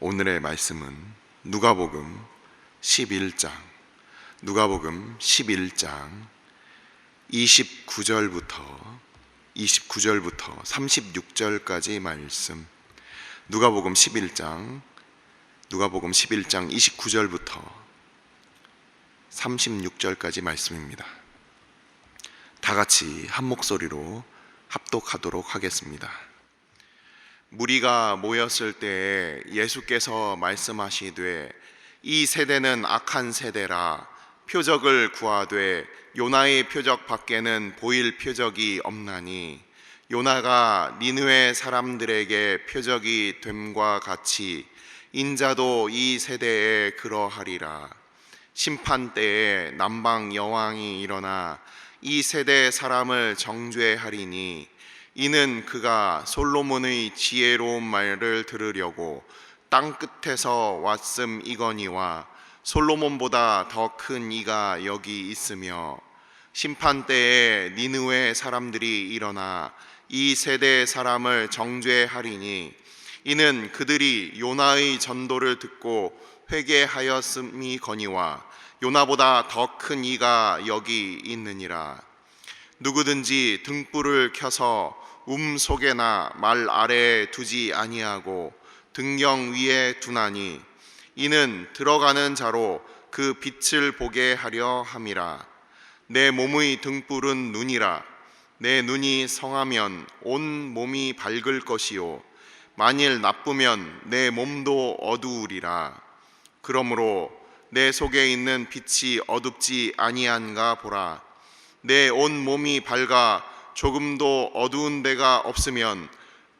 오늘의 말씀은 누가복음 11장 29절부터 36절까지 말씀. 누가복음 11장 29절부터 36절까지 말씀입니다. 다 같이 한 목소리로 합독하도록 하겠습니다. 무리가 모였을 때에 예수께서 말씀하시되 이 세대는 악한 세대라. 표적을 구하되 요나의 표적 밖에는 보일 표적이 없나니 요나가 니느웨 사람들에게 표적이 됨과 같이 인자도 이 세대에 그러하리라. 심판 때에 남방 여왕이 일어나 이 세대 사람을 정죄하리니 이는 그가 솔로몬의 지혜로운 말을 들으려고 땅 끝에서 왔음이거니와 솔로몬보다 더 큰 이가 여기 있으며 심판 때에 니느웨 사람들이 일어나 이 세대 사람을 정죄하리니 이는 그들이 요나의 전도를 듣고 회개하였음이거니와 요나보다 더 큰 이가 여기 있느니라. 누구든지 등불을 켜서 속에나 말 아래에 두지 아니하고 등경 위에 두나니 이는 들어가는 자로 그 빛을 보게 하려 함이라. 내 몸의 등불은 눈이라. 내 눈이 성하면 온 몸이 밝을 것이요 만일 나쁘면 내 몸도 어두우리라. 그러므로 내 속에 있는 빛이 어둡지 아니한가 보라. 내 온 몸이 밝아 조금도 어두운 데가 없으면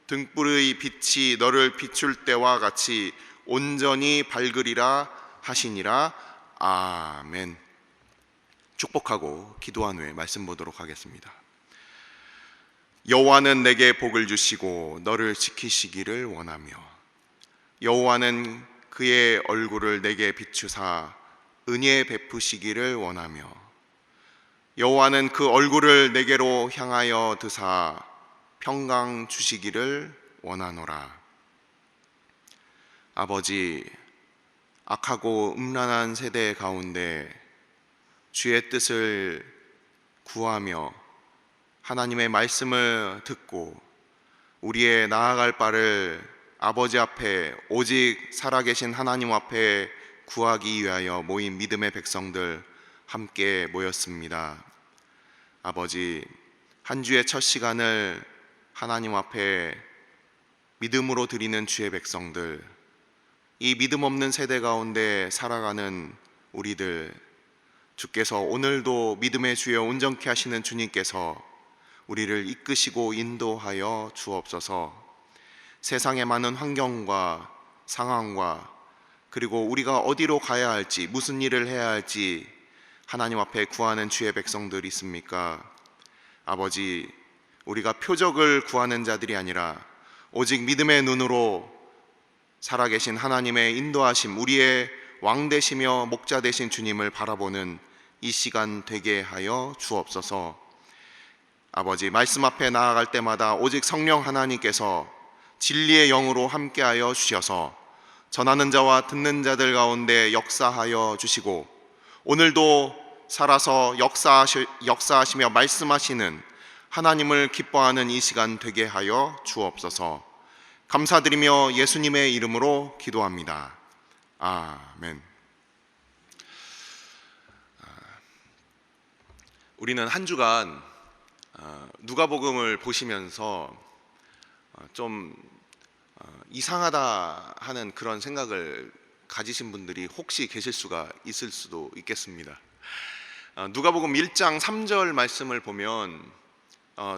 등불의 빛이 너를 비출 때와 같이 온전히 밝으리라 하시니라. 아멘. 축복하고 기도한 후에 말씀 보도록 하겠습니다. 여호와는 내게 복을 주시고 너를 지키시기를 원하며 여호와는 그의 얼굴을 내게 비추사 은혜 베푸시기를 원하며 여호와는 그 얼굴을 내게로 향하여 드사 평강 주시기를 원하노라. 아버지, 악하고 음란한 세대 가운데 주의 뜻을 구하며 하나님의 말씀을 듣고 우리의 나아갈 바를 아버지 앞에 오직 살아계신 하나님 앞에 구하기 위하여 모인 믿음의 백성들 함께 모였습니다. 아버지, 한 주의 첫 시간을 하나님 앞에 믿음으로 드리는 주의 백성들, 이 믿음 없는 세대 가운데 살아가는 우리들, 주께서 오늘도 믿음의 주여 온전케 하시는 주님께서 우리를 이끄시고 인도하여 주옵소서. 세상의 많은 환경과 상황과 그리고 우리가 어디로 가야 할지, 무슨 일을 해야 할지 하나님 앞에 구하는 주의 백성들이 있습니까? 아버지, 우리가 표적을 구하는 자들이 아니라 오직 믿음의 눈으로 살아계신 하나님의 인도하심, 우리의 왕 되시며 목자 되신 주님을 바라보는 이 시간 되게 하여 주옵소서. 아버지, 말씀 앞에 나아갈 때마다 오직 성령 하나님께서 진리의 영으로 함께하여 주셔서 전하는 자와 듣는 자들 가운데 역사하여 주시고 오늘도 살아서 역사하시며 말씀하시는 하나님을 기뻐하는 이 시간 되게 하여 주옵소서. 감사드리며 예수님의 이름으로 기도합니다. 아멘. 우리는 한 주간 누가복음을 보시면서 좀 이상하다 하는 그런 생각을 가지신 분들이 혹시 계실 수가 있을 수도 있겠습니다. 누가복음 1장 3절 말씀을 보면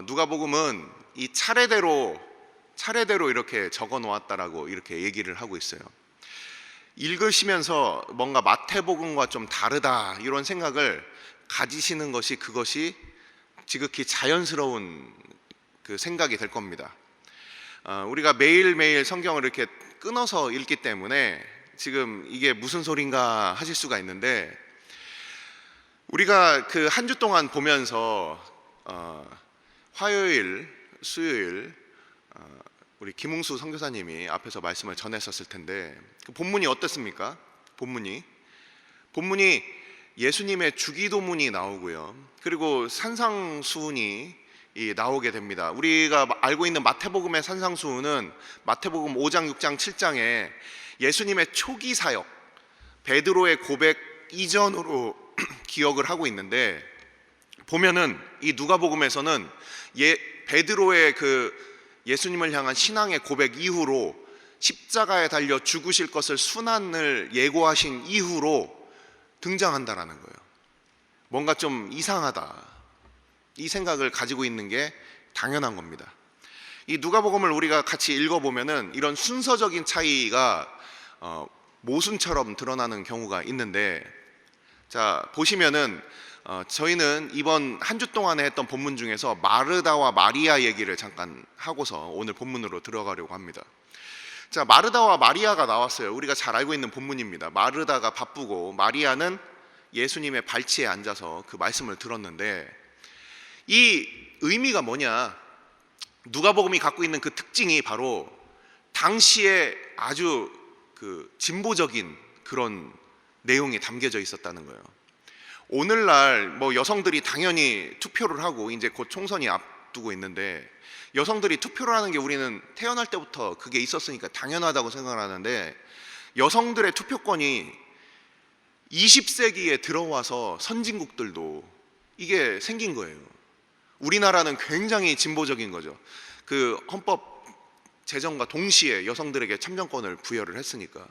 누가복음은 이 차례대로 이렇게 적어 놓았다라고 이렇게 얘기를 하고 있어요. 읽으시면서 뭔가 마태복음과 좀 다르다 이런 생각을 가지시는 것이 그것이 지극히 자연스러운 그 생각이 될 겁니다. 우리가 매일매일 성경을 이렇게 끊어서 읽기 때문에 지금 이게 무슨 소린가 하실 수가 있는데 우리가 그 한 주 동안 보면서 화요일, 수요일 우리 김웅수 선교사님이 앞에서 말씀을 전했었을 텐데 그 본문이 어떻습니까? 본문이 예수님의 주기도문이 나오고요. 그리고 산상수훈이 나오게 됩니다. 우리가 알고 있는 마태복음의 산상수훈은 마태복음 5장, 6장, 7장에 예수님의 초기 사역, 베드로의 고백 이전으로 기억을 하고 있는데, 보면은 이 누가복음에서는 베드로의 그 예수님을 향한 신앙의 고백 이후로 십자가에 달려 죽으실 것을 순환을 예고하신 이후로 등장한다라는 거예요. 뭔가 좀 이상하다, 이 생각을 가지고 있는 게 당연한 겁니다. 이 누가복음을 우리가 같이 읽어보면은 이런 순서적인 차이가 모순처럼 드러나는 경우가 있는데, 자 보시면은 저희는 이번 한 주 동안에 했던 본문 중에서 마르다와 마리아 얘기를 잠깐 하고서 오늘 본문으로 들어가려고 합니다. 자, 마르다와 마리아가 나왔어요. 우리가 잘 알고 있는 본문입니다. 마르다가 바쁘고 마리아는 예수님의 발치에 앉아서 그 말씀을 들었는데, 이 의미가 뭐냐, 누가복음이 갖고 있는 그 특징이 바로 당시에 아주 그 진보적인 그런 내용이 담겨져 있었다는 거예요. 오늘날 뭐 여성들이 당연히 투표를 하고 이제 곧 총선이 앞두고 있는데, 여성들이 투표를 하는 게 우리는 태어날 때부터 그게 있었으니까 당연하다고 생각을 하는데, 여성들의 투표권이 20세기에 들어와서 선진국들도 이게 생긴 거예요. 우리나라는 굉장히 진보적인 거죠. 그 헌법 제정과 동시에 여성들에게 참정권을 부여를 했으니까.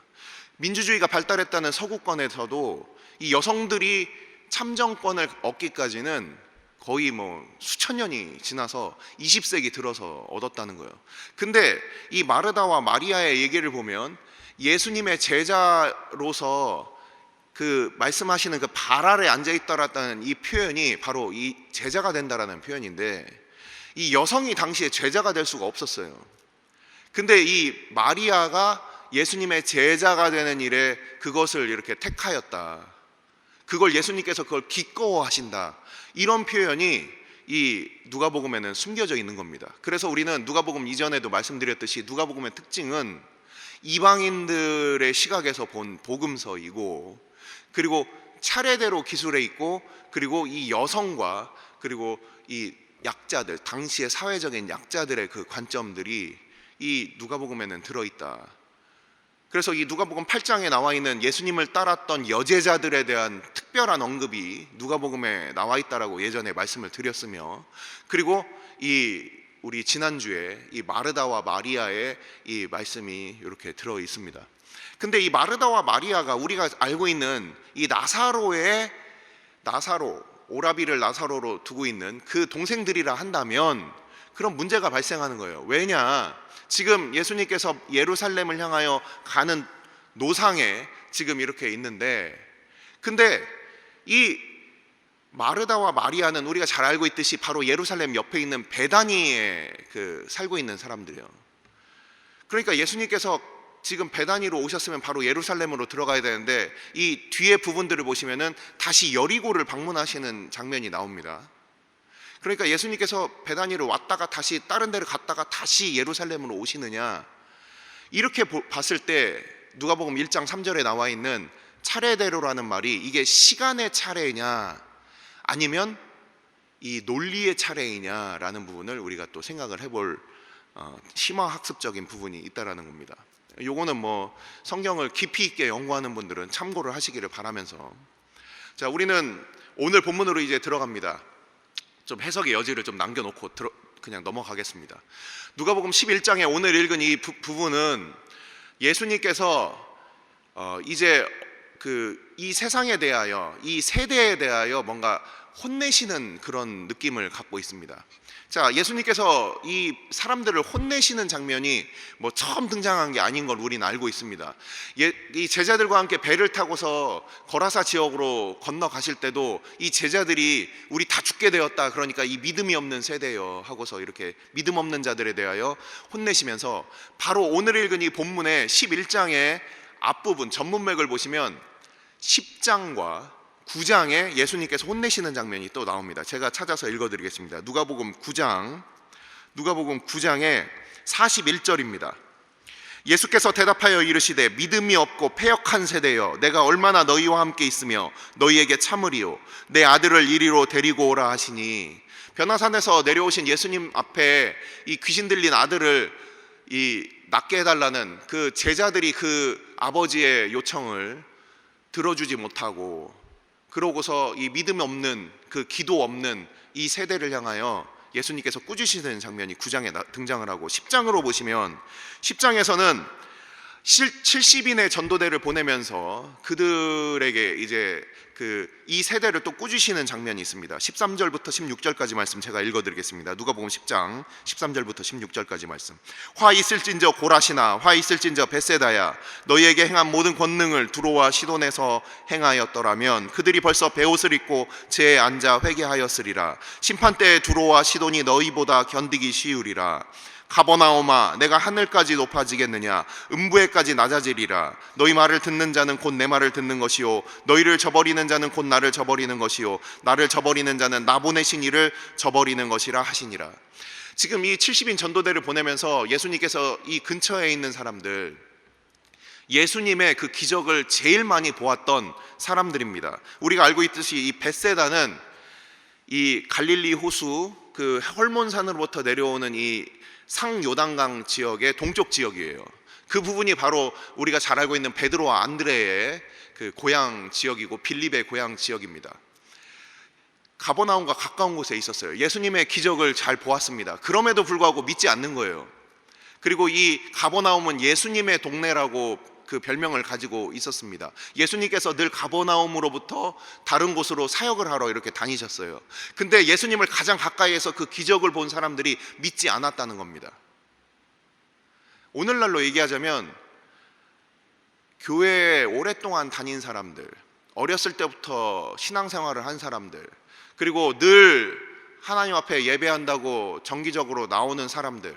민주주의가 발달했다는 서구권에서도 이 여성들이 참정권을 얻기까지는 거의 뭐 수천 년이 지나서 20세기 들어서 얻었다는 거예요. 근데 이 마르다와 마리아의 얘기를 보면 예수님의 제자로서 그 말씀하시는 그 발 아래 앉아 있다라는 이 표현이 바로 이 제자가 된다라는 표현인데, 이 여성이 당시에 제자가 될 수가 없었어요. 근데 이 마리아가 예수님의 제자가 되는 일에 그것을 이렇게 택하였다, 그걸 예수님께서 그걸 기꺼워하신다, 이런 표현이 이 누가복음에는 숨겨져 있는 겁니다. 그래서 우리는 누가복음 이전에도 말씀드렸듯이 누가복음의 특징은 이방인들의 시각에서 본 복음서이고, 그리고 차례대로 기술해 있고, 그리고 이 여성과 그리고 이 약자들, 당시의 사회적인 약자들의 그 관점들이 이 누가복음에는 들어있다. 그래서 이 누가복음 8장에 나와 있는 예수님을 따랐던 여제자들에 대한 특별한 언급이 누가복음에 나와 있다라고 예전에 말씀을 드렸으며, 그리고 이 우리 지난주에 이 마르다와 마리아의 이 말씀이 이렇게 들어 있습니다. 근데 이 마르다와 마리아가 우리가 알고 있는 이 나사로, 오라비를 나사로로 두고 있는 그 동생들이라 한다면 그런 문제가 발생하는 거예요. 왜냐, 지금 예수님께서 예루살렘을 향하여 가는 노상에 지금 이렇게 있는데, 근데 이 마르다와 마리아는 우리가 잘 알고 있듯이 바로 예루살렘 옆에 있는 베다니에 살고 있는 사람들이에요. 그러니까 예수님께서 지금 베다니로 오셨으면 바로 예루살렘으로 들어가야 되는데, 이 뒤에 부분들을 보시면은 다시 여리고를 방문하시는 장면이 나옵니다. 그러니까 예수님께서 베다니를 왔다가 다시 다른 데를 갔다가 다시 예루살렘으로 오시느냐, 이렇게 봤을 때 누가복음 1장 3절에 나와 있는 차례대로라는 말이 이게 시간의 차례냐 아니면 이 논리의 차례이냐라는 부분을 우리가 또 생각을 해볼 심화학습적인 부분이 있다라는 겁니다. 요거는 뭐 성경을 깊이 있게 연구하는 분들은 참고를 하시기를 바라면서, 자, 우리는 오늘 본문으로 이제 들어갑니다. 좀 해석의 여지를 좀 남겨놓고 그냥 넘어가겠습니다. 누가복음 11장에 오늘 읽은 이 부분은 예수님께서 이제 이 세상에 대하여, 이 세대에 대하여 뭔가 혼내시는 그런 느낌을 갖고 있습니다. 자, 예수님께서 이 사람들을 혼내시는 장면이 뭐 처음 등장한 게 아닌 걸 우리는 알고 있습니다. 이 제자들과 함께 배를 타고서 거라사 지역으로 건너가실 때도 이 제자들이 우리 다 죽게 되었다, 그러니까 이 믿음이 없는 세대여 하고서 이렇게 믿음 없는 자들에 대하여 혼내시면서, 바로 오늘 읽은 이 본문의 11장의 앞부분 전문맥을 보시면 10장과 9장에 예수님께서 혼내시는 장면이 또 나옵니다. 제가 찾아서 읽어드리겠습니다. 누가복음 9장에 41절입니다. 예수께서 대답하여 이르시되 믿음이 없고 패역한 세대여, 내가 얼마나 너희와 함께 있으며 너희에게 참으리요, 내 아들을 이리로 데리고 오라 하시니. 변화산에서 내려오신 예수님 앞에 이 귀신 들린 아들을 낫게 해달라는 그 제자들이 그 아버지의 요청을 들어주지 못하고, 그러고서 이 믿음 없는, 그 기도 없는 이 세대를 향하여 예수님께서 꾸짖으시는 장면이 9장에 등장을 하고, 10장으로 보시면 10장에서는 70인의 전도대를 보내면서 그들에게 이제 이 세대를 또 꾸짖으시는 장면이 있습니다. 13절부터 16절까지 말씀 제가 읽어드리겠습니다. 누가복음 10장 13절부터 16절까지 말씀. 화 있을진저 고라시나, 화 있을진저 벳세다야, 너희에게 행한 모든 권능을 두로와 시돈에서 행하였더라면 그들이 벌써 베옷을 입고 제에 앉아 회개하였으리라. 심판때에 두로와 시돈이 너희보다 견디기 쉬우리라. 가버나오마, 내가 하늘까지 높아지겠느냐, 음부에까지 낮아지리라. 너희 말을 듣는 자는 곧 내 말을 듣는 것이요, 너희를 저버리는 자는 곧 나를 저버리는 것이요, 나를 저버리는 자는 나 보내신 이를 저버리는 것이라 하시니라. 지금 이 70인 전도대를 보내면서 예수님께서 이 근처에 있는 사람들, 예수님의 그 기적을 제일 많이 보았던 사람들입니다. 우리가 알고 있듯이 이 벳세다는 이 갈릴리 호수 그 헐몬산으로부터 내려오는 이 상요단강 지역의 동쪽 지역이에요. 그 부분이 바로 우리가 잘 알고 있는 베드로와 안드레의 그 고향 지역이고 빌립의 고향 지역입니다. 가버나움과 가까운 곳에 있었어요. 예수님의 기적을 잘 보았습니다. 그럼에도 불구하고 믿지 않는 거예요. 그리고 이 가버나움은 예수님의 동네라고 그 별명을 가지고 있었습니다. 예수님께서 늘 가버나움으로부터 다른 곳으로 사역을 하러 이렇게 다니셨어요. 근데 예수님을 가장 가까이에서 그 기적을 본 사람들이 믿지 않았다는 겁니다. 오늘날로 얘기하자면 교회에 오랫동안 다닌 사람들, 어렸을 때부터 신앙생활을 한 사람들, 그리고 늘 하나님 앞에 예배한다고 정기적으로 나오는 사람들,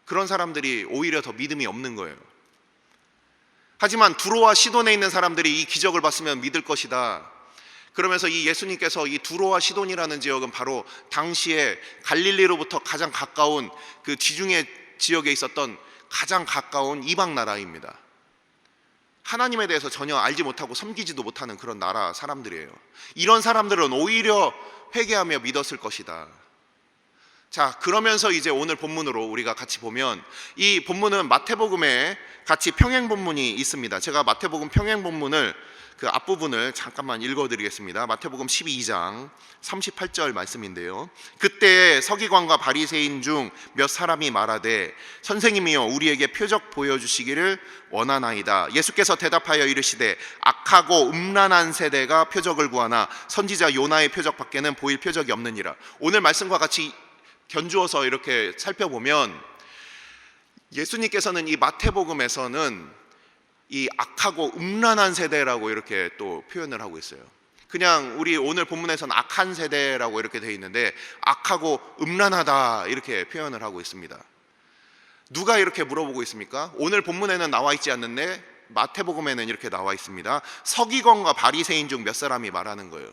그런 사람들이 오히려 더 믿음이 없는 거예요. 하지만 두로와 시돈에 있는 사람들이 이 기적을 봤으면 믿을 것이다. 그러면서 이 예수님께서 이 두로와 시돈이라는 지역은 바로 당시에 갈릴리로부터 가장 가까운 그 지중해 지역에 있었던 가장 가까운 이방 나라입니다. 하나님에 대해서 전혀 알지 못하고 섬기지도 못하는 그런 나라 사람들이에요. 이런 사람들은 오히려 회개하며 믿었을 것이다. 자, 그러면서 이제 오늘 본문으로 우리가 같이 보면, 이 본문은 마태복음에 같이 평행 본문이 있습니다. 제가 마태복음 평행 본문을 그 앞부분을 잠깐만 읽어드리겠습니다. 마태복음 12장 38절 말씀인데요. 그때 서기관과 바리새인 중 몇 사람이 말하되 선생님이여 우리에게 표적 보여주시기를 원하나이다. 예수께서 대답하여 이르시되 악하고 음란한 세대가 표적을 구하나 선지자 요나의 표적 밖에는 보일 표적이 없느니라. 오늘 말씀과 같이 견주어서 이렇게 살펴보면 예수님께서는 이 마태복음에서는 이 악하고 음란한 세대라고 이렇게 또 표현을 하고 있어요. 그냥 우리 오늘 본문에서는 악한 세대라고 이렇게 되어 있는데 악하고 음란하다 이렇게 표현을 하고 있습니다. 누가 이렇게 물어보고 있습니까? 오늘 본문에는 나와 있지 않는데 마태복음에는 이렇게 나와 있습니다. 서기관과 바리새인 중 몇 사람이 말하는 거예요.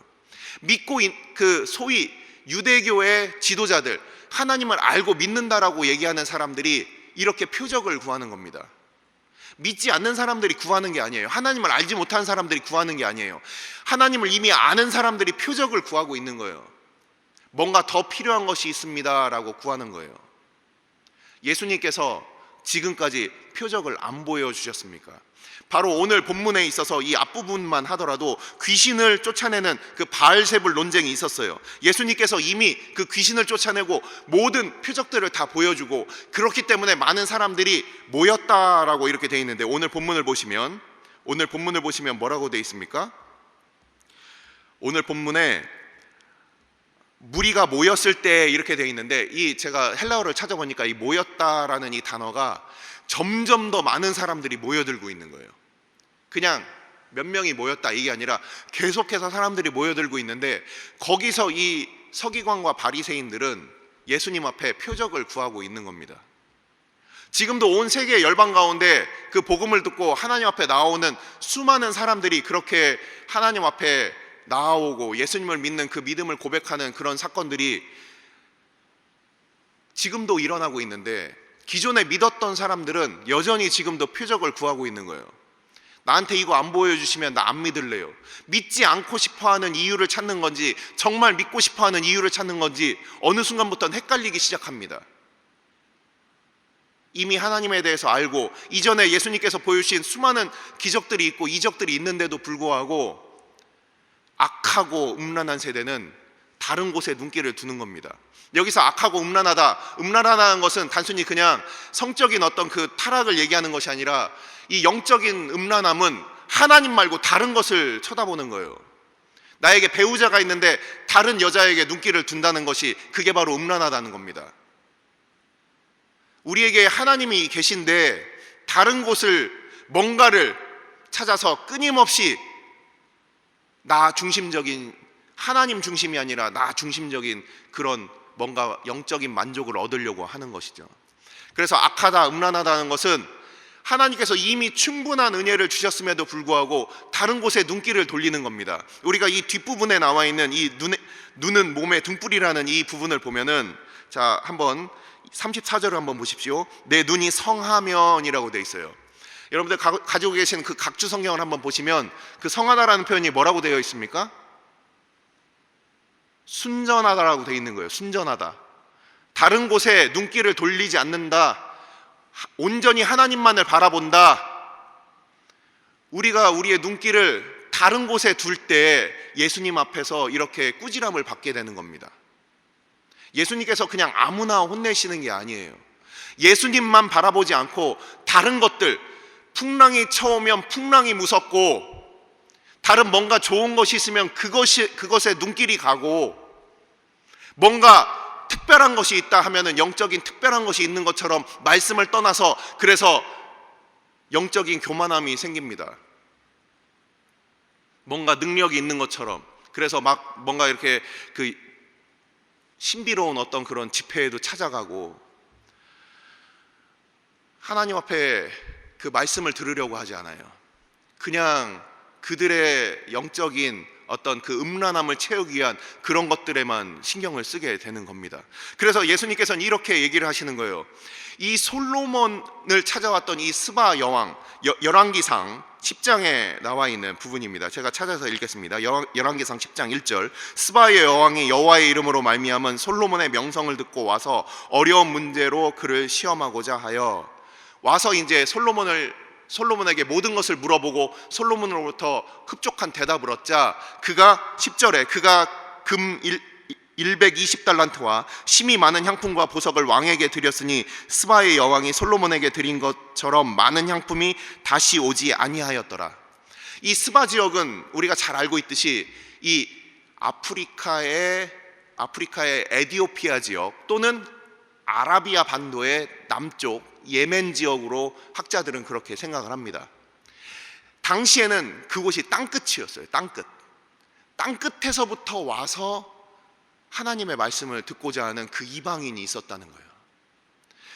믿고 그 소위 유대교의 지도자들, 하나님을 알고 믿는다라고 얘기하는 사람들이 이렇게 표적을 구하는 겁니다. 믿지 않는 사람들이 구하는 게 아니에요. 하나님을 알지 못한 사람들이 구하는 게 아니에요. 하나님을 이미 아는 사람들이 표적을 구하고 있는 거예요. 뭔가 더 필요한 것이 있습니다 라고 구하는 거예요. 예수님께서 지금까지 표적을 안 보여주셨습니까? 바로 오늘 본문에 있어서 이 앞부분만 하더라도 귀신을 쫓아내는 그 바알세불 논쟁이 있었어요. 예수님께서 이미 그 귀신을 쫓아내고 모든 표적들을 다 보여주고, 그렇기 때문에 많은 사람들이 모였다라고 이렇게 돼 있는데 오늘 본문을 보시면 뭐라고 돼 있습니까? 오늘 본문에 무리가 모였을 때 이렇게 돼 있는데, 이 제가 헬라어를 찾아보니까 이 모였다라는 이 단어가 점점 더 많은 사람들이 모여들고 있는 거예요. 그냥 몇 명이 모였다 이게 아니라 계속해서 사람들이 모여들고 있는데, 거기서 이 서기관과 바리새인들은 예수님 앞에 표적을 구하고 있는 겁니다. 지금도 온 세계 열방 가운데 그 복음을 듣고 하나님 앞에 나오는 수많은 사람들이 그렇게 하나님 앞에 나오고 예수님을 믿는 그 믿음을 고백하는 그런 사건들이 지금도 일어나고 있는데, 기존에 믿었던 사람들은 여전히 지금도 표적을 구하고 있는 거예요. 나한테 이거 안 보여주시면 나 안 믿을래요. 믿지 않고 싶어하는 이유를 찾는 건지, 정말 믿고 싶어하는 이유를 찾는 건지 어느 순간부터는 헷갈리기 시작합니다. 이미 하나님에 대해서 알고 이전에 예수님께서 보여주신 수많은 기적들이 있고 이적들이 있는데도 불구하고 악하고 음란한 세대는 다른 곳에 눈길을 두는 겁니다. 여기서 악하고 음란하다는 것은 단순히 그냥 성적인 어떤 그 타락을 얘기하는 것이 아니라, 이 영적인 음란함은 하나님 말고 다른 것을 쳐다보는 거예요. 나에게 배우자가 있는데 다른 여자에게 눈길을 둔다는 것이, 그게 바로 음란하다는 겁니다. 우리에게 하나님이 계신데 다른 곳을, 뭔가를 찾아서 끊임없이 나 중심적인, 하나님 중심이 아니라 나 중심적인 그런 뭔가 영적인 만족을 얻으려고 하는 것이죠. 그래서 악하다, 음란하다는 것은 하나님께서 이미 충분한 은혜를 주셨음에도 불구하고 다른 곳에 눈길을 돌리는 겁니다. 우리가 이 뒷부분에 나와 있는 이 눈은 몸의 등불이라는 이 부분을 보면은, 자, 한번 34절을 한번 보십시오. 내 눈이 성하면이라고 되어 있어요. 여러분들 가지고 계신 그 각주 성경을 한번 보시면 그 성하다라는 표현이 뭐라고 되어 있습니까? 순전하다라고 되어 있는 거예요. 순전하다. 다른 곳에 눈길을 돌리지 않는다. 온전히 하나님만을 바라본다. 우리가 우리의 눈길을 다른 곳에 둘 때 예수님 앞에서 이렇게 꾸지람을 받게 되는 겁니다. 예수님께서 그냥 아무나 혼내시는 게 아니에요. 예수님만 바라보지 않고 다른 것들, 풍랑이 쳐오면 풍랑이 무섭고, 다른 뭔가 좋은 것이 있으면 그것에 눈길이 가고, 뭔가 특별한 것이 있다 하면은 영적인 특별한 것이 있는 것처럼 말씀을 떠나서, 그래서 영적인 교만함이 생깁니다. 뭔가 능력이 있는 것처럼. 그래서 막 뭔가 이렇게 그 신비로운 어떤 그런 집회에도 찾아가고, 하나님 앞에 그 말씀을 들으려고 하지 않아요. 그냥 그들의 영적인 어떤 그 음란함을 채우기 위한 그런 것들에만 신경을 쓰게 되는 겁니다. 그래서 예수님께서는 이렇게 얘기를 하시는 거예요. 이 솔로몬을 찾아왔던 이 스바 여왕, 열왕기상 10장에 나와 있는 부분입니다. 제가 찾아서 읽겠습니다. 열왕기상 10장 1절. 스바의 여왕이 여호와의 이름으로 말미암은 솔로몬의 명성을 듣고 와서 어려운 문제로 그를 시험하고자 하여, 와서 이제 솔로몬에게 모든 것을 물어보고 솔로몬으로부터 흡족한 대답을 얻자, 그가 10절에 그가 금 120달란트와 심히 많은 향품과 보석을 왕에게 드렸으니 스바의 여왕이 솔로몬에게 드린 것처럼 많은 향품이 다시 오지 아니하였더라. 이 스바 지역은 우리가 잘 알고 있듯이 이 아프리카의 에디오피아 지역 또는 아라비아 반도의 남쪽 예멘 지역으로 학자들은 그렇게 생각을 합니다. 당시에는 그곳이 땅끝이었어요. 땅끝에서부터 와서 하나님의 말씀을 듣고자 하는 그 이방인이 있었다는 거예요.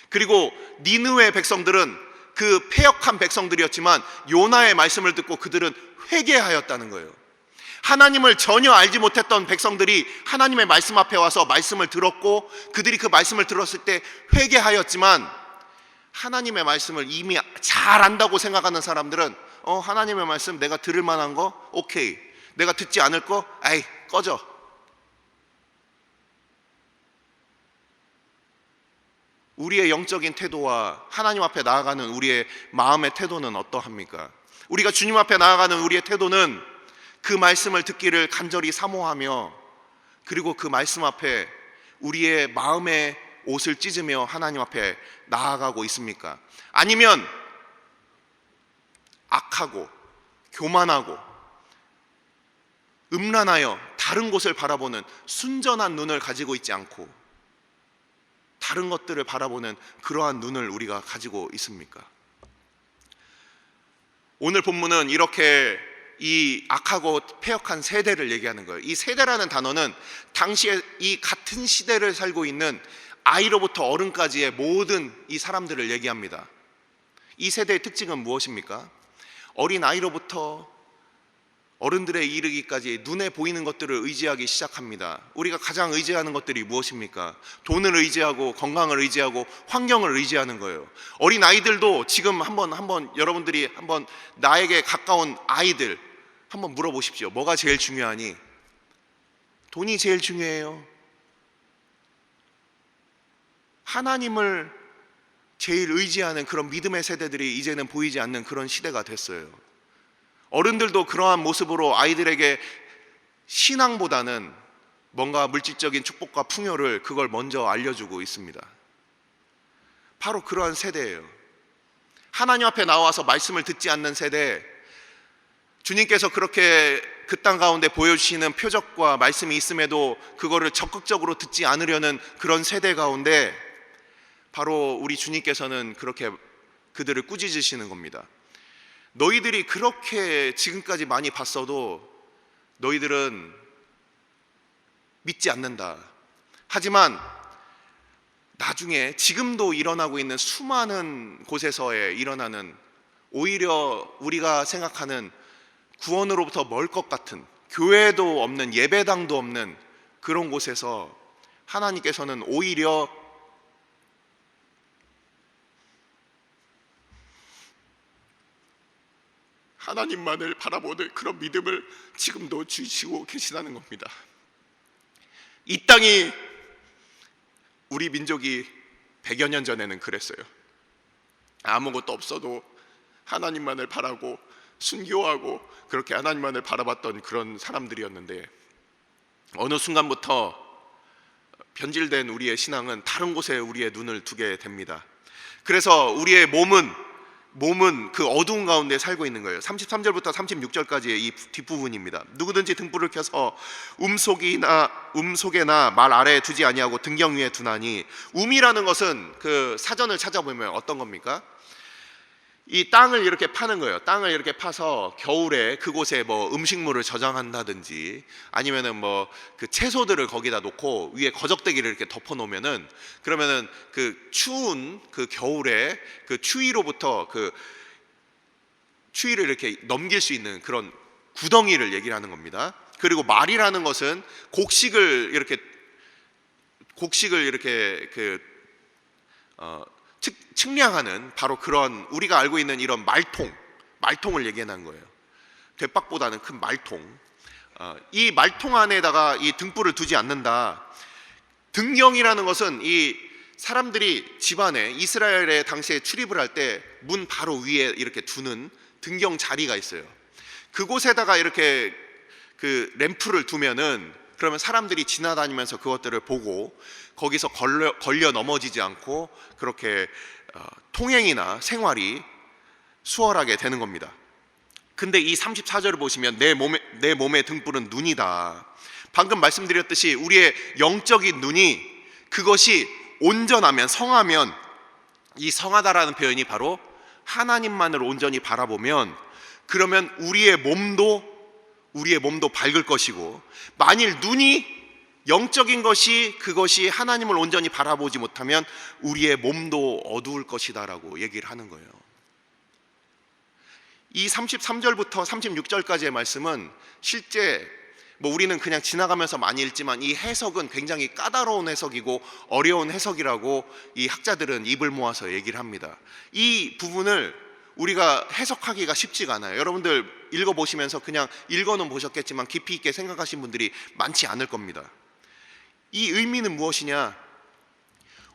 그리고 니느웨 백성들은 그 패역한 백성들이었지만 요나의 말씀을 듣고 그들은 회개하였다는 거예요. 하나님을 전혀 알지 못했던 백성들이 하나님의 말씀 앞에 와서 말씀을 들었고, 그들이 그 말씀을 들었을 때 회개하였지만, 하나님의 말씀을 이미 잘 안다고 생각하는 사람들은 하나님의 말씀 내가 들을 만한 거 오케이, 내가 듣지 않을 거 아이 꺼져. 우리의 영적인 태도와 하나님 앞에 나아가는 우리의 마음의 태도는 어떠합니까? 우리가 주님 앞에 나아가는 우리의 태도는 그 말씀을 듣기를 간절히 사모하며, 그리고 그 말씀 앞에 우리의 마음의 옷을 찢으며 하나님 앞에 나아가고 있습니까? 아니면 악하고 교만하고 음란하여 다른 곳을 바라보는 순전한 눈을 가지고 있지 않고 다른 것들을 바라보는 그러한 눈을 우리가 가지고 있습니까? 오늘 본문은 이렇게 이 악하고 패역한 세대를 얘기하는 거예요. 이 세대라는 단어는 당시에 이 같은 시대를 살고 있는 아이로부터 어른까지의 모든 이 사람들을 얘기합니다. 이 세대의 특징은 무엇입니까? 어린 아이로부터 어른들에 이르기까지 눈에 보이는 것들을 의지하기 시작합니다. 우리가 가장 의지하는 것들이 무엇입니까? 돈을 의지하고 건강을 의지하고 환경을 의지하는 거예요. 어린 아이들도 지금 한번 여러분들이 한번 나에게 가까운 아이들 한번 물어보십시오. 뭐가 제일 중요하니? 돈이 제일 중요해요. 하나님을 제일 의지하는 그런 믿음의 세대들이 이제는 보이지 않는 그런 시대가 됐어요. 어른들도 그러한 모습으로 아이들에게 신앙보다는 뭔가 물질적인 축복과 풍요를 그걸 먼저 알려주고 있습니다. 바로 그러한 세대예요. 하나님 앞에 나와서 말씀을 듣지 않는 세대, 주님께서 그렇게 그 땅 가운데 보여주시는 표적과 말씀이 있음에도 그거를 적극적으로 듣지 않으려는 그런 세대 가운데 바로 우리 주님께서는 그렇게 그들을 꾸짖으시는 겁니다. 너희들이 그렇게 지금까지 많이 봤어도 너희들은 믿지 않는다. 하지만 나중에 지금도 일어나고 있는 수많은 곳에서의 일어나는 오히려 우리가 생각하는 구원으로부터 멀 것 같은 교회도 없는 예배당도 없는 그런 곳에서 하나님께서는 오히려 하나님만을 바라보는 그런 믿음을 지금도 주시고 계시다는 겁니다. 이 땅이 우리 민족이 100여 년 전에는 그랬어요. 아무것도 없어도 하나님만을 바라고 순교하고 그렇게 하나님만을 바라봤던 그런 사람들이었는데 어느 순간부터 변질된 우리의 신앙은 다른 곳에 우리의 눈을 두게 됩니다. 그래서 우리의 몸은 그 어두운 가운데 살고 있는 거예요. 33절부터 36절까지의 이 뒷부분입니다. 누구든지 등불을 켜서 음속에나 말 아래에 두지 아니하고 등경 위에 두나니, 음이라는 것은 그 사전을 찾아보면 어떤 겁니까? 이 땅을 이렇게 파는 거예요. 땅을 이렇게 파서 겨울에 그곳에 뭐 음식물을 저장한다든지 아니면은 뭐 그 채소들을 거기다 놓고 위에 거적대기를 이렇게 덮어 놓으면은 그러면은 그 추운 그 겨울에 그 추위로부터 그 추위를 이렇게 넘길 수 있는 그런 구덩이를 얘기를 하는 겁니다. 그리고 말이라는 것은 곡식을 이렇게 측량하는 바로 그런 우리가 알고 있는 이런 말통을 얘기하는 거예요. 대박보다는 큰 말통. 이 말통 안에다가 이 등불을 두지 않는다. 등경이라는 것은 이 사람들이 집안에 이스라엘에 당시에 출입을 할 때 문 바로 위에 이렇게 두는 등경 자리가 있어요. 그곳에다가 이렇게 그 램프를 두면은 그러면 사람들이 지나다니면서 그것들을 보고 거기서 걸려 넘어지지 않고 그렇게 통행이나 생활이 수월하게 되는 겁니다. 근데 이 34절을 보시면 내 몸의 등불은 눈이다. 방금 말씀드렸듯이 우리의 영적인 눈이 그것이 온전하면, 성하면, 이 성하다라는 표현이 바로 하나님만을 온전히 바라보면 그러면 우리의 몸도 밝을 것이고, 만일 눈이 영적인 것이 그것이 하나님을 온전히 바라보지 못하면 우리의 몸도 어두울 것이다라고 얘기를 하는 거예요. 이 33절부터 36절까지의 말씀은 실제 뭐 우리는 그냥 지나가면서 많이 읽지만 이 해석은 굉장히 까다로운 해석이고 어려운 해석이라고 이 학자들은 입을 모아서 얘기를 합니다. 이 부분을 우리가 해석하기가 쉽지가 않아요. 여러분들 읽어보시면서 그냥 읽어는 보셨겠지만 깊이 있게 생각하신 분들이 많지 않을 겁니다. 이 의미는 무엇이냐?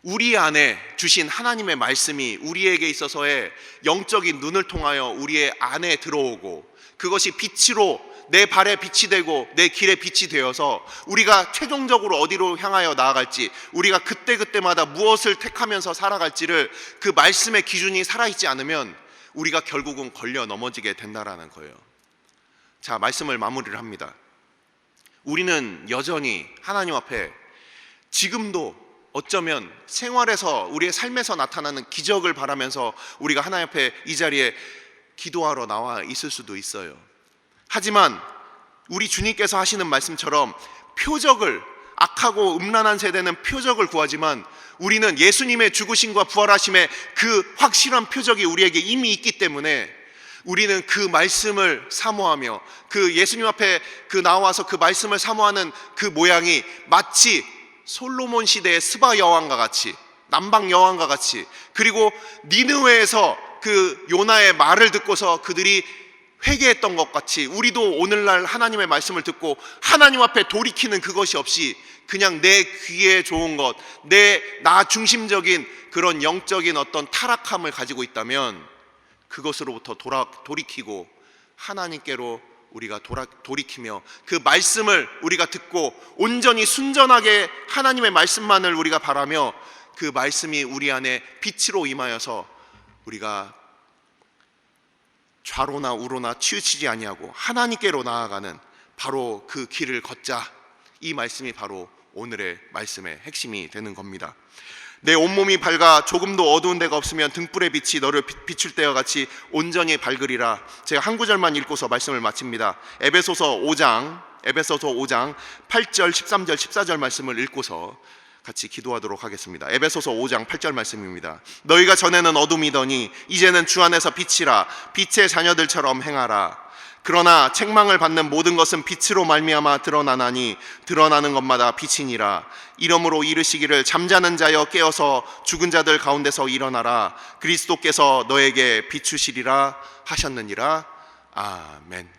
우리 안에 주신 하나님의 말씀이 우리에게 있어서의 영적인 눈을 통하여 우리의 안에 들어오고 그것이 빛으로 내 발에 빛이 되고 내 길에 빛이 되어서 우리가 최종적으로 어디로 향하여 나아갈지, 우리가 그때그때마다 무엇을 택하면서 살아갈지를 그 말씀의 기준이 살아있지 않으면 우리가 결국은 걸려 넘어지게 된다라는 거예요. 자, 말씀을 마무리를 합니다. 우리는 여전히 하나님 앞에 지금도 어쩌면 생활에서 우리의 삶에서 나타나는 기적을 바라면서 우리가 하나님 앞에 이 자리에 기도하러 나와 있을 수도 있어요. 하지만 우리 주님께서 하시는 말씀처럼 표적을, 악하고 음란한 세대는 표적을 구하지만 우리는 예수님의 죽으심과 부활하심의 그 확실한 표적이 우리에게 이미 있기 때문에 우리는 그 말씀을 사모하며 그 예수님 앞에 그 나와서 그 말씀을 사모하는 그 모양이 마치 솔로몬 시대의 스바 여왕과 같이, 남방 여왕과 같이, 그리고 니느웨에서 그 요나의 말을 듣고서 그들이 회개했던 것 같이 우리도 오늘날 하나님의 말씀을 듣고 하나님 앞에 돌이키는 그것이 없이 그냥 내 귀에 좋은 것, 나 중심적인 그런 영적인 어떤 타락함을 가지고 있다면 그것으로부터 돌이키고 하나님께로 우리가 돌이키며 그 말씀을 우리가 듣고 온전히 순전하게 하나님의 말씀만을 우리가 바라며 그 말씀이 우리 안에 빛으로 임하여서 우리가 좌로나 우로나 치우치지 아니하고 하나님께로 나아가는 바로 그 길을 걷자. 이 말씀이 바로 오늘의 말씀의 핵심이 되는 겁니다. 내 온몸이 밝아 조금도 어두운 데가 없으면 등불의 빛이 너를 비출 때와 같이 온전히 밝으리라. 제가 한 구절만 읽고서 말씀을 마칩니다. 에베소서 5장 8절 13절 14절 말씀을 읽고서 같이 기도하도록 하겠습니다. 에베소서 5장 8절 말씀입니다. 너희가 전에는 어둠이더니 이제는 주 안에서 빛이라. 빛의 자녀들처럼 행하라. 그러나 책망을 받는 모든 것은 빛으로 말미암아 드러나나니 드러나는 것마다 빛이니라. 이러므로 이르시기를 잠자는 자여 깨어서 죽은 자들 가운데서 일어나라. 그리스도께서 너에게 비추시리라 하셨느니라. 아멘.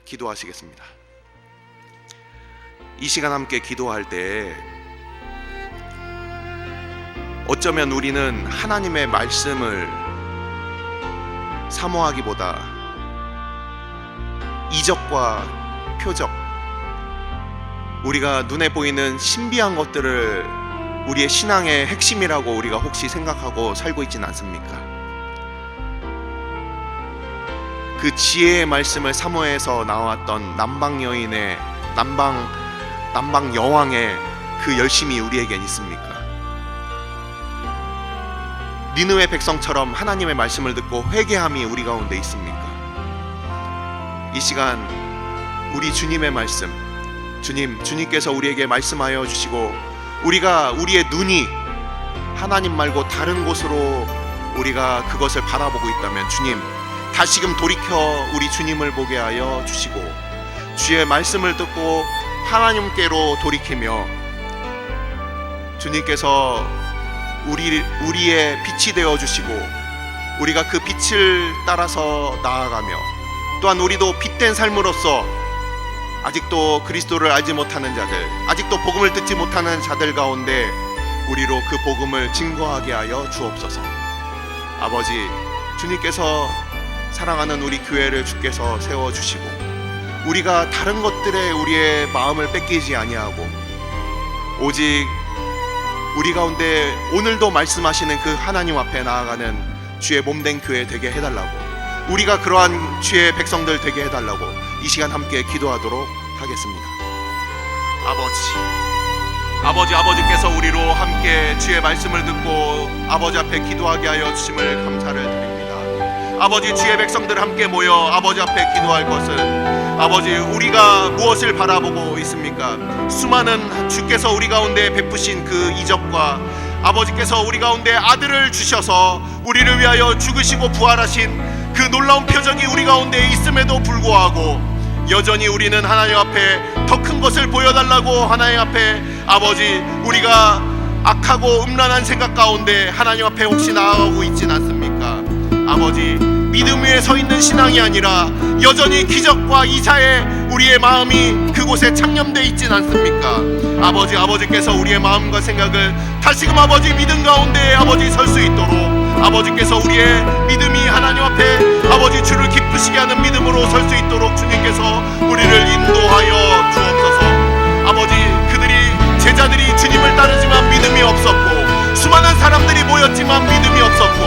기도하시겠습니다. 이 시간 함께 기도할 때 어쩌면 우리는 하나님의 말씀을 사모하기보다 이적과 표적, 우리가 눈에 보이는 신비한 것들을 우리의 신앙의 핵심이라고 우리가 혹시 생각하고 살고 있지는 않습니까? 그 지혜의 말씀을 사모해서 나왔던 남방 여인의 남방 여왕의 그 열심이 우리에겐 있습니까? 니느웨 백성처럼 하나님의 말씀을 듣고 회개함이 우리 가운데 있습니까? 이 시간 우리 주님의 말씀, 주님께서 우리에게 말씀하여 주시고 우리의 눈이 하나님 말고 다른 곳으로 우리가 그것을 바라보고 있다면 주님 다시금 돌이켜 우리 주님을 보게 하여 주시고 주의 말씀을 듣고 하나님께로 돌이키며 주님께서 우리의 빛이 되어 주시고 우리가 그 빛을 따라서 나아가며 또한 우리도 빛된 삶으로서 아직도 그리스도를 알지 못하는 자들, 아직도 복음을 듣지 못하는 자들 가운데 우리로 그 복음을 증거하게 하여 주옵소서. 아버지, 주님께서 사랑하는 우리 교회를 주께서 세워주시고 우리가 다른 것들에 우리의 마음을 뺏기지 아니하고 오직 우리 가운데 오늘도 말씀하시는 그 하나님 앞에 나아가는 주의 몸된 교회 되게 해달라고, 우리가 그러한 주의 백성들 되게 해달라고 이 시간 함께 기도하도록 하겠습니다. 아버지께서 우리로 함께 주의 말씀을 듣고 아버지 앞에 기도하게 하여 주심을 감사를 드립니다. 아버지, 주의 백성들 함께 모여 아버지 앞에 기도할 것은 아버지 우리가 무엇을 바라보고 있습니까? 수많은 주께서 우리 가운데 베푸신 그 이적과 아버지께서 우리 가운데 아들을 주셔서 우리를 위하여 죽으시고 부활하신 그 놀라운 표적이 우리 가운데 있음에도 불구하고 여전히 우리는 하나님 앞에 더 큰 것을 보여달라고 하나님 앞에 아버지 우리가 악하고 음란한 생각 가운데 하나님 앞에 혹시 나아가고 있진 않습니까? 아버지, 믿음 위에 서 있는 신앙이 아니라 여전히 기적과 이사에 우리의 마음이 그곳에 창념되어 있진 않습니까? 아버지께서 우리의 마음과 생각을 다시금 아버지 믿음 가운데 아버지 설 수 있도록 아버지께서 우리의 믿음이 하나님 앞에 아버지 주를 기쁘시게 하는 믿음으로 설 수 있도록 주님께서 우리를 인도하여 주옵소서. 아버지, 제자들이 주님을 따르지만 믿음이 없었고 수많은 사람들이 모였지만 믿음이 없었고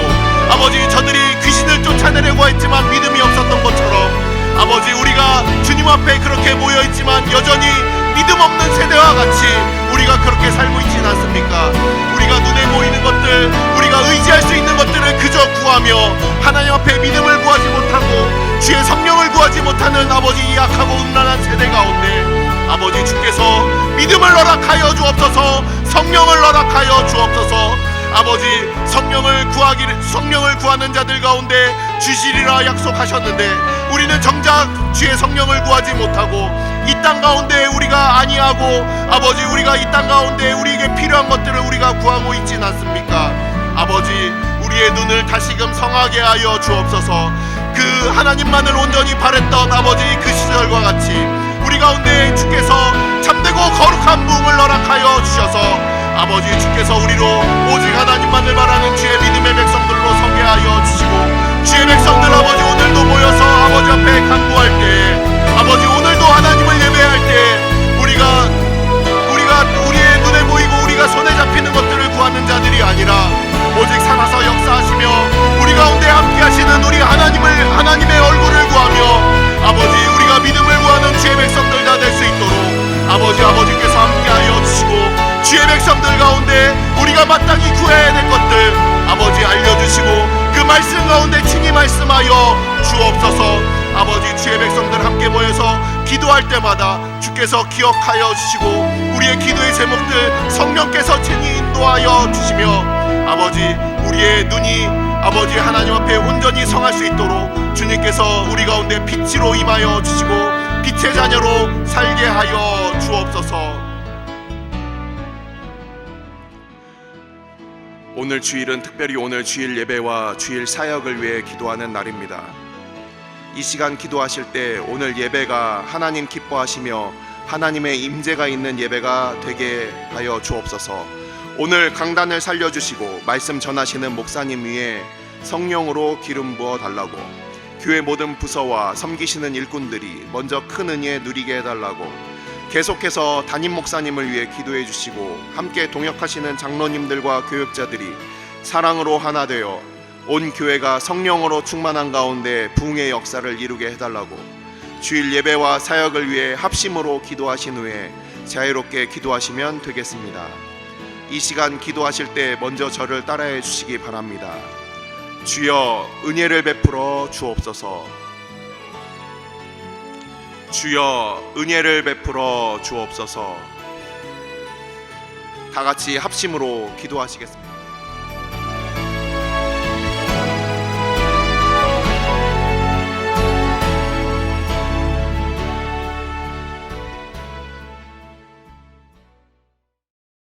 아버지 저들이 귀신을 쫓아내려고 했지만 믿음이 없었던 것처럼 아버지 우리가 주님 앞에 그렇게 모여있지만 여전히 믿음 없는 세대와 같이 우리가 그렇게 살고 있지는 않습니까? 우리가 눈에 보이는 것들, 우리가 의지할 수 있는 것들을 그저 구하며 하나님 앞에 믿음을 구하지 못하고 주의 성령을 구하지 못하는 아버지 이 약하고 음란한 세대 가운데 아버지 주께서 믿음을 허락하여 주옵소서. 성령을 허락하여 주옵소서. 아버지 성령을 구하는 자들 가운데 주시리라 약속하셨는데 우리는 정작 주의 성령을 구하지 못하고 이 땅 가운데 우리가 아니하고 아버지 우리가 이 땅 가운데 우리에게 필요한 것들을 우리가 구하고 있진 않습니까? 아버지 우리의 눈을 다시금 성하게 하여 주옵소서. 그 하나님만을 온전히 바랬던 아버지 그 시절과 같이 우리 가운데 주께서 참되고 거룩한 부흥을 허락하여 주셔서 아버지 주께서 우리로 오직 하나님만을 바라는 주의 믿음의 백성들로 서게 하여 주시고 주의 백성들 아버지 오늘도 모여서 아버지 앞에 간구할 때 아버지 오늘도 하나님을 예배할 때 우리가 우리의 눈에 보이고 우리가 손에 잡히는 것들을 구하는 자들이 아니라 오직 살아서 역사하시며 우리 가운데 함께 하시는 우리 하나님의 얼굴을 구하며 아버지 우리가 믿음을 구하는 주의 백성들 다 될 수 있도록 아버지께서 함께하여 주시고 주의 백성들 가운데 우리가 마땅히 구해야 될 것들 아버지 알려주시고 그 말씀 가운데 친히 말씀하여 주옵소서. 아버지 주의 백성들 함께 모여서 기도할 때마다 주께서 기억하여 주시고 우리의 기도의 제목들 성령께서 친히 인도하여 주시며 아버지 우리의 눈이 아버지 하나님 앞에 온전히 성할 수 있도록 주님께서 우리 가운데 빛으로 임하여 주시고 빛의 자녀로 살게 하여 주옵소서. 오늘 주일은 특별히 오늘 주일 예배와 주일 사역을 위해 기도하는 날입니다. 이 시간 기도하실 때 오늘 예배가 하나님 기뻐하시며 하나님의 임재가 있는 예배가 되게 하여 주옵소서. 오늘 강단을 살려주시고 말씀 전하시는 목사님 위에 성령으로 기름 부어 달라고 교회 모든 부서와 섬기시는 일꾼들이 먼저 큰 은혜 누리게 해달라고 계속해서 담임 목사님을 위해 기도해 주시고 함께 동역하시는 장로님들과 교역자들이 사랑으로 하나 되어 온 교회가 성령으로 충만한 가운데 부흥의 역사를 이루게 해달라고 주일 예배와 사역을 위해 합심으로 기도하신 후에 자유롭게 기도하시면 되겠습니다. 이 시간 기도하실 때 먼저 저를 따라해 주시기 바랍니다. 주여 은혜를 베풀어 주옵소서. 주여 은혜를 베풀어 주옵소서. 다 같이 합심으로 기도하시겠습니다.